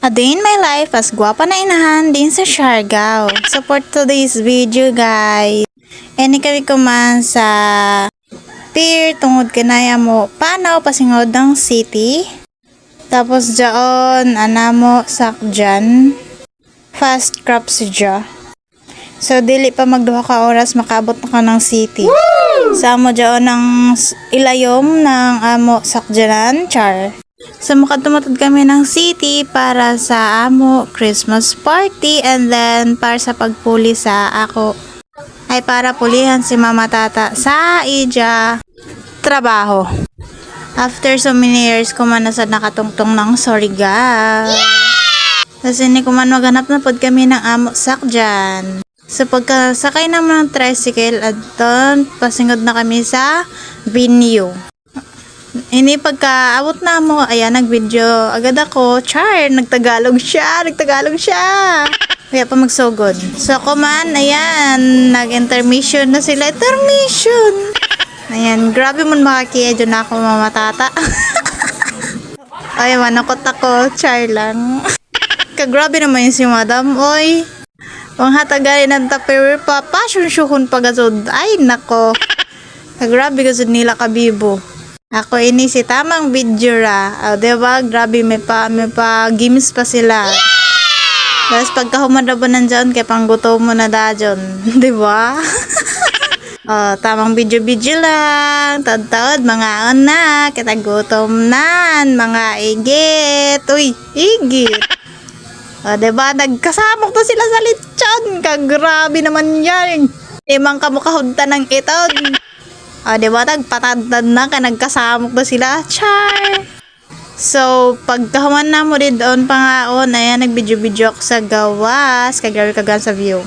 A day in my life as gwapa na inahan din sa Siargao. So for today's video guys, kami kuman sa pier tungod kanaya mo panaw pasingod ng city. Tapos dyan anamo sakjan fast crop siya. So dili pa magduha ka oras makaabot na ka ng city. Sa amo dyan ng ilayom ng amo sakjanan char. So makatumatod kami ng city para sa amo Christmas party and then para sa pagpuli sa ako ay para pulihan si Mama Tata sa ija trabaho. After so many years ko man nasad nakatungtong ng Surigao. Kasi hindi ko man maganap na pod kami ng amo sakjan. So pagkasakay naman ng tricycle at doon pasingod na kami sa venue. Ini pagkaabot na mo, ayan, nag-video agad ako. Char, nagtagalog siya. Kaya pa magsugod. So, ako man, ayan, nag-intermission na sila. Intermission! Ayan, grabe mo makakiya dyan ako, Mama Tata. Ay, manakot ako. Char lang. Kagrabe naman yun si Madam. Oy, ang hatagarin ng Tupperware pa. Passion syukon pagasod. Ay, nako. Kagrabe gasod nila kabibo. Ako ini si tamang video ra. Diba? Grabe, may pa games pa sila. Tapos pagka humadabo nandyan, kaya pangguto mo na dajon. Diba? Tamang video lang. Taod-taod, mga anak. Kita gutom nan, mga igit. Uy, igit. Diba? Nagkasamok to sila sa lechon. Kagrabe naman yan. Imang kamukahunta ng itod. Diba, nagpatadtad na ka, nagkasamok na sila. Char! So, pagkahuman na mo rin doon pangaon, ayan, nag-video ako sa gawas. Kagawi kagan sa view.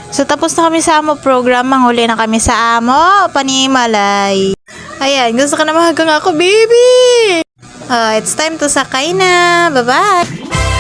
So, tapos na kami sa amo program. Manghuli na kami sa amo. Panimalay. Ayan, gusto ka na mahagang ako, baby! It's time to sakay na. Bye-bye!